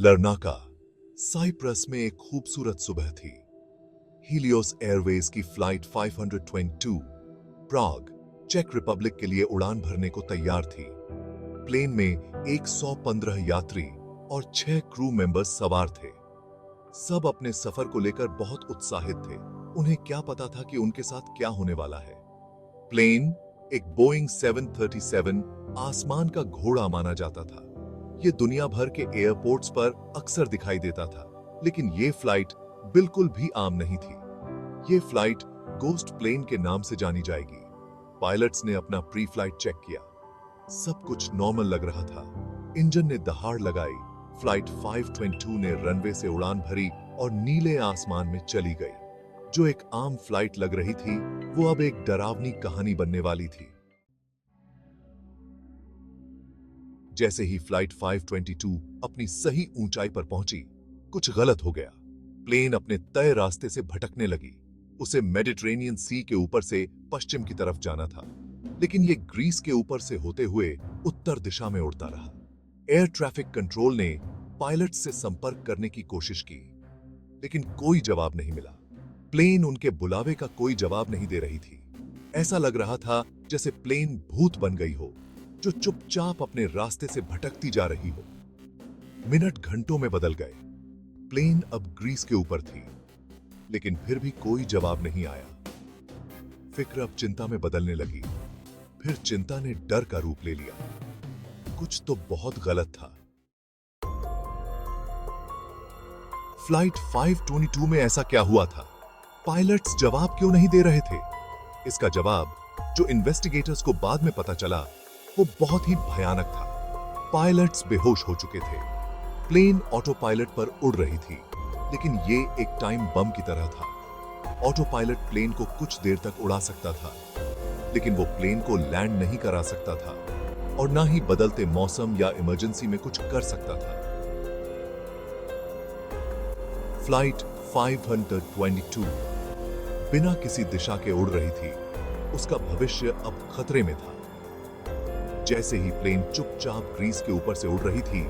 लर्नाका, Cyprus में एक खूबसूरत सुबह थी। हीलियोस एयरवेज की फ्लाइट 522 प्राग, चेक रिपब्लिक के लिए उड़ान भरने को तैयार थी। प्लेन में 115 यात्री और 6 क्रू मेंबर्स सवार थे। सब अपने सफर को लेकर बहुत उत्साहित थे। उन्हें क्या पता था कि उनके साथ क्या होने वाला है। प्लेन, एक बोइंग 737, आसमान का घोड़ा माना जाता था। ये दुनिया भर के एयरपोर्ट्स पर अक्सर दिखाई देता था, लेकिन ये फ्लाइट बिल्कुल भी आम नहीं थी। ये फ्लाइट गोस्ट प्लेन के नाम से जानी जाएगी। पायलट्स ने अपना प्री फ्लाइट चेक किया। सब कुछ नॉर्मल लग रहा था। इंजन ने दहाड़ लगाई। फ्लाइट 522 ने रनवे से उड़ान भरी और नीले आसमान में चली गई। जो एक आम फ्लाइट लग रही थी, वो अब एक डरावनी कहानी बनने वाली थी। जैसे ही फ्लाइट 522 अपनी सही ऊंचाई पर पहुंची, कुछ गलत हो गया। प्लेन अपने तय रास्ते से भटकने लगी। उसे मेडिटेरेनियन सी के ऊपर से पश्चिम की तरफ जाना था, लेकिन ये ग्रीस के ऊपर से होते हुए उत्तर दिशा में उड़ता रहा। एयर ट्रैफिक कंट्रोल ने पायलट से संपर्क करने की कोशिश की, लेकिन कोई जवाब नहीं मिला। प्लेन उनके बुलावे का कोई जवाब नहीं दे रही थी। ऐसा लग रहा था जैसे प्लेन भूत बन गई हो, जो चुपचाप अपने रास्ते से भटकती जा रही हो। मिनट घंटों में बदल गए। प्लेन अब ग्रीस के ऊपर थी, लेकिन फिर भी कोई जवाब नहीं आया। फिक्र अब चिंता में बदलने लगी। फिर चिंता ने डर का रूप ले लिया। कुछ तो बहुत गलत था। फ्लाइट 522 में ऐसा क्या हुआ था? पायलट्स जवाब क्यों नहीं दे रहे थे? इसका जवाब, जो इन्वेस्टिगेटर्स को बाद में पता चला, वो बहुत ही भयानक था। पायलट्स बेहोश हो चुके थे। प्लेन ऑटो पायलट पर उड़ रही थी, लेकिन ये एक टाइम बम की तरह था। ऑटो पायलट प्लेन को कुछ देर तक उड़ा सकता था, लेकिन वो प्लेन को लैंड नहीं करा सकता था, और ना ही बदलते मौसम या इमरजेंसी में कुछ कर सकता था। फ्लाइट 522 बिना किसी दिशा के उड़ रही थी। उसका भविष्य अब खतरे में था। जैसे ही प्लेन चुपचाप ग्रीस के ऊपर से उड़ रही थी,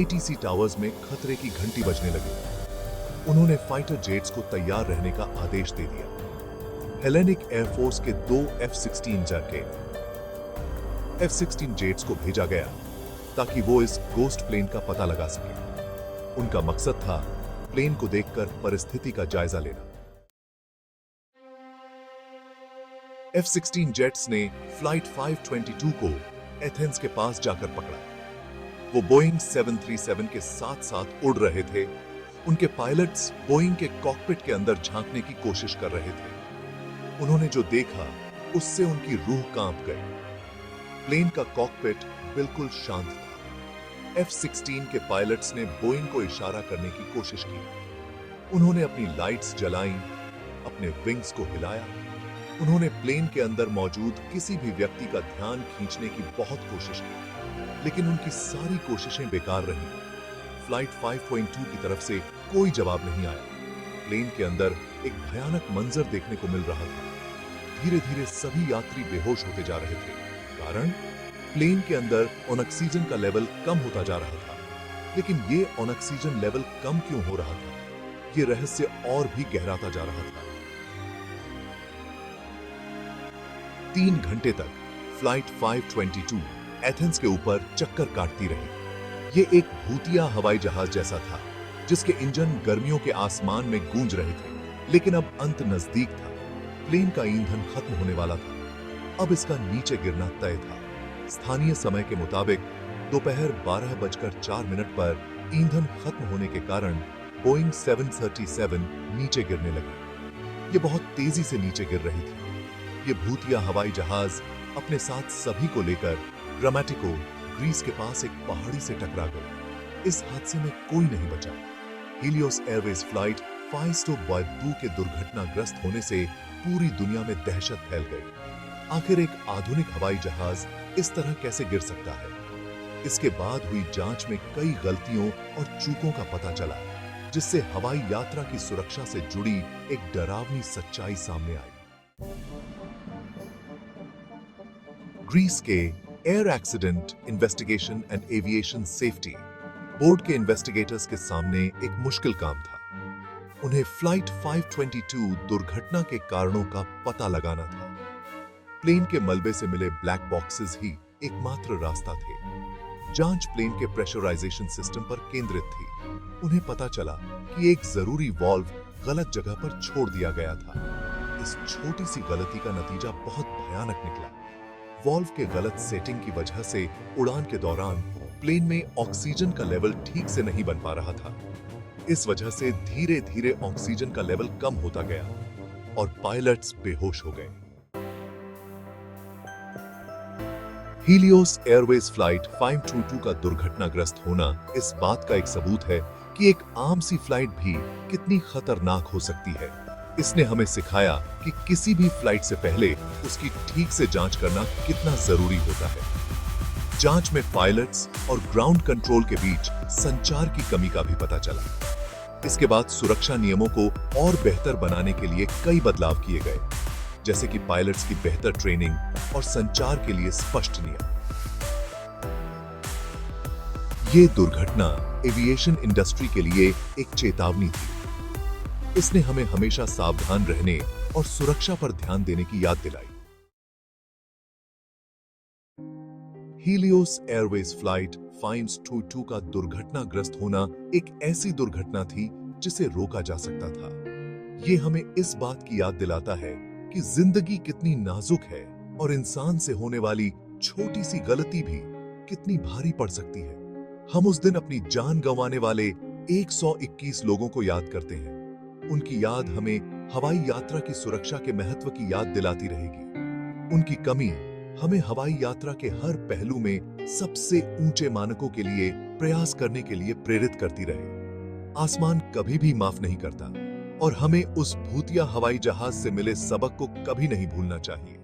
एटीसी टावर्स में खतरे की घंटी बजने लगी। उन्होंने फाइटर जेट्स को तैयार रहने का आदेश दे दिया। हेलेनिक एयरफोर्स के 2 F-16 जेट्स को भेजा गया ताकि वो इस गोस्ट प्लेन का पता लगा सके। उनका मकसद था प्लेन को देखकर परिस्थिति का जायजा लेना। F-16 जेट्स ने फ्लाइट 522 को एथेंस के पास जाकर पकड़ा। वो बोइंग 737 के साथ साथ उड़ रहे थे। उनके पायलट्स बोइंग के कॉकपिट के अंदर झांकने की कोशिश कर रहे थे। उन्होंने जो देखा, उससे उनकी रूह कांप गई। प्लेन का कॉकपिट बिल्कुल शांत था। F-16 के पायलट्स ने बोइंग को इशारा करने की कोशिश की। उन्होंने अपनी लाइट्स जलाईं, अपने विंग्स को हिलाया। उन्होंने प्लेन के अंदर मौजूद किसी भी व्यक्ति का ध्यान खींचने की बहुत कोशिश की, लेकिन उनकी सारी कोशिशें बेकार रहीं। फ्लाइट 522 की तरफ से कोई जवाब नहीं आया। प्लेन के अंदर एक भयानक मंजर देखने को मिल रहा था। धीरे धीरे सभी यात्री बेहोश होते जा रहे थे। कारण, प्लेन के अंदर ऑक्सीजन का लेवल कम होता जा रहा था। लेकिन ये ऑक्सीजन लेवल कम क्यों हो रहा था? ये रहस्य और भी गहराता जा रहा था। 3 घंटे तक फ्लाइट 522 एथेंस के ऊपर चक्कर काटती रही। ये एक भूतिया हवाई जहाज जैसा था, जिसके इंजन गर्मियों के आसमान में गूंज रहे थे। लेकिन अब अंत नजदीक था। प्लेन का ईंधन खत्म होने वाला था। अब इसका नीचे गिरना तय था। स्थानीय समय के मुताबिक दोपहर 12:04 पर ईंधन खत्म होने के कारण बोइंग 737 नीचे गिरने लगी। ये बहुत तेजी से नीचे गिर रही थी। ये भूतिया हवाई जहाज अपने साथ सभी को लेकर ग्रामेटिको, ग्रीस के पास एक पहाड़ी से टकरा गई। इस हादसे में कोई नहीं बचा। हीलियोस एयरवेज फ्लाइट 522 के दुर्घटनाग्रस्त होने से पूरी दुनिया में दहशत फैल गई। आखिर एक आधुनिक हवाई जहाज इस तरह कैसे गिर सकता है? इसके बाद हुई जांच में कई गलतियों और चूकों का पता चला, जिससे हवाई यात्रा की सुरक्षा से जुड़ी एक डरावनी सच्चाई सामने आई। ग्रीस के air accident investigation and aviation safety board के इन्वेस्टिगेटर्स के सामने एक मुश्किल काम था। उन्हें फ्लाइट 522 दुर्घटना के कारणों का पता लगाना था। प्लेन के मलबे से मिले ब्लैक बॉक्सेस ही एकमात्र रास्ता थे। जांच प्लेन के प्रेशराइजेशन सिस्टम पर केंद्रित थी। उन्हें पता चला कि एक जरूरी वाल्व गलत जगह पर छोड़ दिया गया था। इस छोटी सी गलती का नतीजा बहुत भयानक निकला। वाल्व के गलत सेटिंग की वजह से उड़ान के दौरान प्लेन में ऑक्सीजन का लेवल ठीक से नहीं बन पा रहा था। इस वजह से धीरे धीरे ऑक्सीजन का लेवल कम होता गया और पायलट्स बेहोश हो गए। हीलियोस एयरवेज फ्लाइट 522 का दुर्घटनाग्रस्त होना इस बात का एक सबूत है कि एक आम सी फ्लाइट भी कितनी खतरनाक हो सकती है। इसने हमें सिखाया कि किसी भी फ्लाइट से पहले उसकी ठीक से जांच करना कितना जरूरी होता है। जांच में पायलट्स और ग्राउंड कंट्रोल के बीच संचार की कमी का भी पता चला। इसके बाद सुरक्षा नियमों को और बेहतर बनाने के लिए कई बदलाव किए गए, जैसे कि पायलट्स की बेहतर ट्रेनिंग और संचार के लिए स्पष्ट नियम। ये दुर्घटना एविएशन इंडस्ट्री के लिए एक चेतावनी थी। इसने हमें हमेशा सावधान रहने और सुरक्षा पर ध्यान देने की याद दिलाई। हीलियोस एयरवेज फ्लाइट 522 का दुर्घटनाग्रस्त होना एक ऐसी दुर्घटना थी जिसे रोका जा सकता था। ये हमें इस बात की याद दिलाता है कि जिंदगी कितनी नाजुक है और इंसान से होने वाली छोटी सी गलती भी कितनी भारी पड़ सकती है। हम उस दिन अपनी जान गंवाने वाले 121 लोगों को याद करते हैं। उनकी याद हमें हवाई यात्रा की सुरक्षा के महत्व की याद दिलाती रहेगी। उनकी कमी हमें हवाई यात्रा के हर पहलू में सबसे ऊंचे मानकों के लिए प्रयास करने के लिए प्रेरित करती रहे। आसमान कभी भी माफ नहीं करता और हमें उस भूतिया हवाई जहाज से मिले सबक को कभी नहीं भूलना चाहिए।